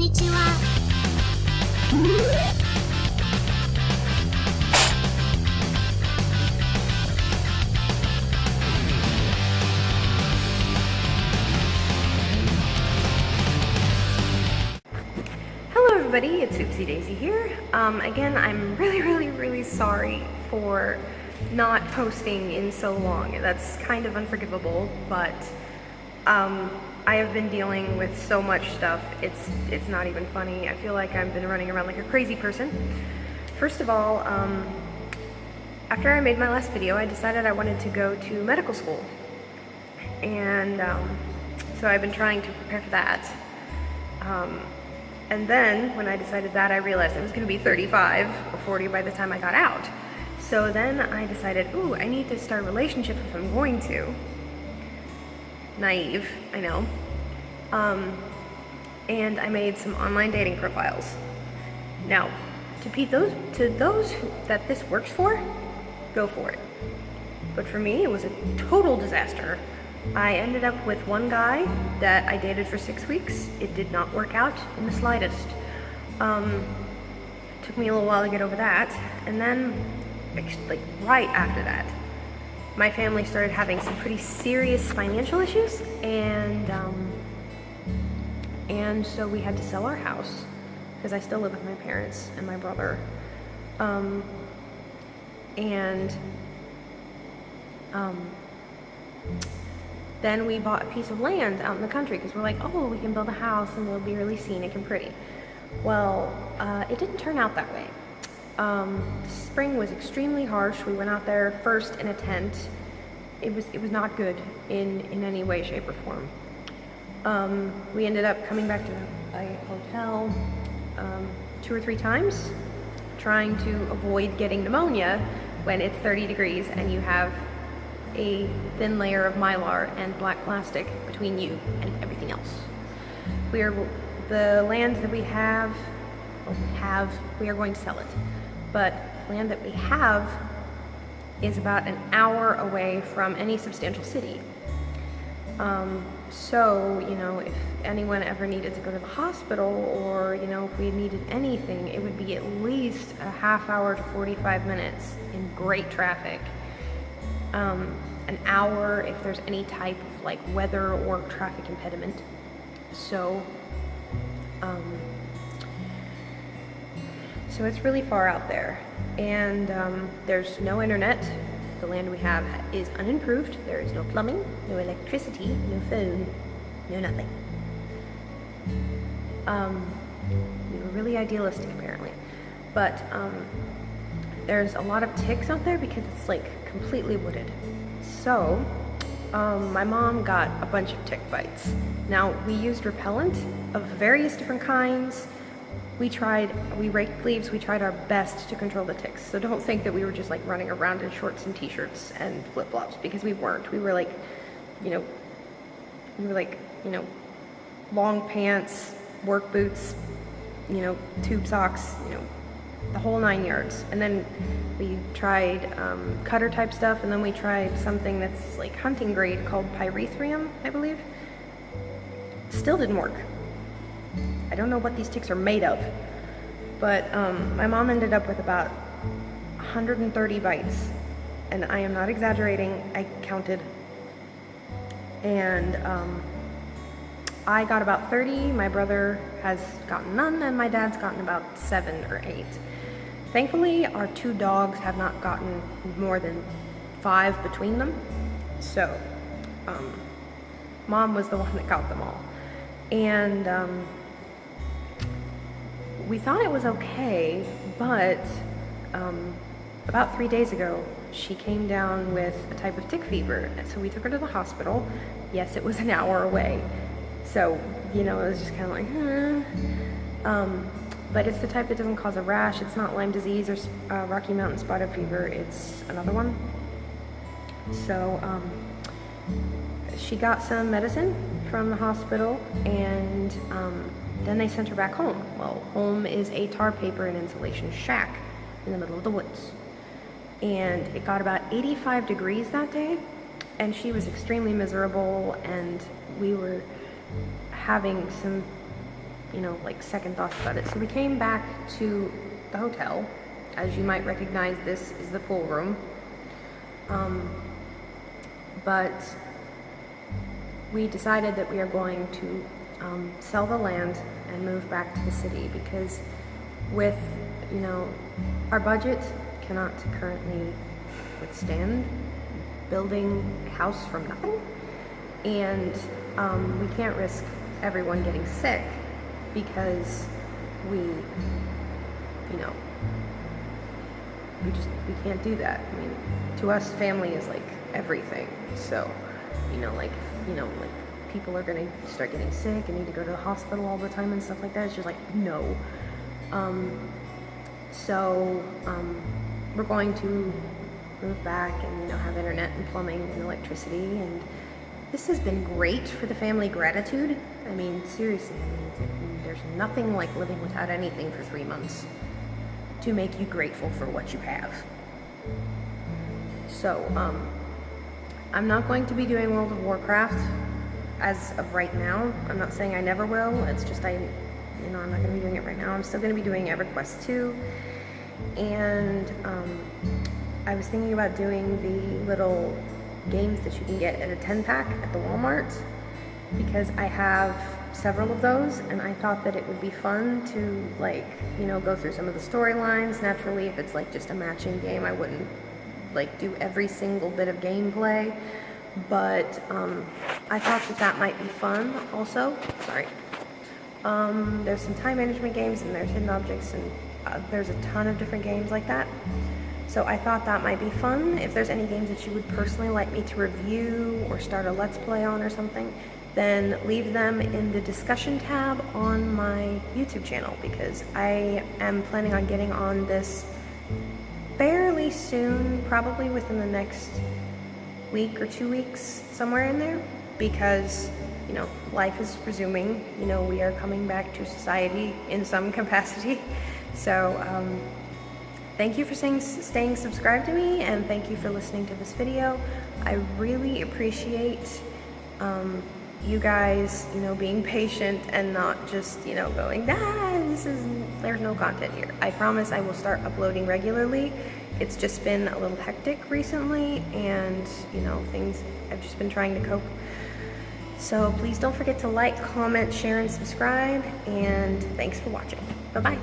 にちは。Hello everybody, it's Oopsy Daisy here. Again, I'm really sorry for not posting in so long. That's kind of unforgivable, but I have been dealing with so much stuff. It's not even funny. I feel like I've been running around like a crazy person. First of all, after I made my last video, I decided I wanted to go to medical school. And so I've been trying to prepare for that. And then when I decided that, I realized I was going to be 35 or 40 by the time I got out. So then I decided, ooh, I need to start a relationship if I'm going to. Naive, I know. And I made some online dating profiles. Now, to those that this works for, go for it. But for me, it was a total disaster. I ended up with one guy that I dated for 6 weeks. It did not work out in the slightest. Took me a little while to get over that. And then, like right after that, my family started having some pretty serious financial issues, and so we had to sell our house because I still live with my parents and my brother. Then we bought a piece of land out in the country because we're like, oh, we can build a house and it'll be really scenic and pretty. Well, it didn't turn out that way. Spring was extremely harsh. We went out there first in a tent. It was not good in any way, shape, or form. We ended up coming back to a hotel 2 or 3 times, trying to avoid getting pneumonia when it's 30 degrees and you have a thin layer of mylar and black plastic between you and everything else. The land that we have, we are going to sell it. But the land that we have is about an hour away from any substantial city. So, you know, if anyone ever needed to go to the hospital, or, you know, if we needed anything, it would be at least a half hour to 45 minutes in great traffic. An hour if there's any type of like weather or traffic impediment. So it's really far out there, and there's no internet. The land we have is unimproved. There is no plumbing, no electricity, no phone, no nothing. We were really idealistic apparently, but there's a lot of ticks out there because it's like completely wooded. So my mom got a bunch of tick bites. Now, we used repellent of various different kinds. We raked leaves, we tried our best to control the ticks. So don't think that we were just like running around in shorts and t-shirts and flip-flops, because we weren't. We were like, long pants, work boots, tube socks, the whole 9 yards. And then we tried cutter type stuff, and then we tried something that's like hunting grade called pyrethrum, I believe. Still didn't work. I don't know what these ticks are made of, but my mom ended up with about 130 bites, and I am not exaggerating. I counted, and I got about 30. My brother has gotten none, and my dad's gotten about 7 or 8. Thankfully, our 2 dogs have not gotten more than 5 between them. So, Mom was the one that got them all. And we thought it was okay, but about 3 days ago, she came down with a type of tick fever. And so we took her to the hospital. Yes, it was an hour away. So, it was just kind of like, but it's the type that doesn't cause a rash. It's not Lyme disease or Rocky Mountain spotted fever. It's another one. So she got some medicine from the hospital, and then they sent her back home. Well, home is a tar paper and insulation shack in the middle of the woods. And it got about 85 degrees that day, and she was extremely miserable, and we were having some you know, like second thoughts about it. So we came back to the hotel. As you might recognize, this is the pool room. But we decided that we are going to sell the land and move back to the city, because with, you know, our budget cannot currently withstand building a house from nothing, and we can't risk everyone getting sick because we, you know, we can't do that. I mean, to us, family is like everything. So, you know, like people are gonna start getting sick and need to go to the hospital all the time and stuff like that. It's just like, no. We're going to move back and, you know, have internet and plumbing and electricity, and this has been great for the family gratitude. I mean, seriously, I mean, there's nothing like living without anything for 3 months to make you grateful for what you have. So, I'm not going to be doing World of Warcraft as of right now. I'm not saying I never will. It's just I'm not going to be doing it right now. I'm still going to be doing EverQuest 2, and I was thinking about doing the little games that you can get at a 10-pack at the Walmart, because I have several of those, and I thought that it would be fun to, like, you know, go through some of the storylines. Naturally, if it's like just a matching game, I wouldn't like do every single bit of gameplay, but I thought that that might be fun also. Sorry. There's some time management games, and there's hidden objects, and there's a ton of different games like that. So I thought that might be fun. If there's any games that you would personally like me to review or start a Let's Play on or something, then leave them in the discussion tab on my YouTube channel, because I am planning on getting on this fairly soon, probably within the next week or 2 weeks, somewhere in there, because, you know, life is resuming. You know, we are coming back to society in some capacity. So, thank you for staying subscribed to me, and thank you for listening to this video. I really appreciate you guys, you know, being patient and not just, you know, going, there's no content here. I promise I will start uploading regularly. It's just been a little hectic recently, and, you know, I've just been trying to cope. So please don't forget to like, comment, share, and subscribe, and thanks for watching. Bye-bye.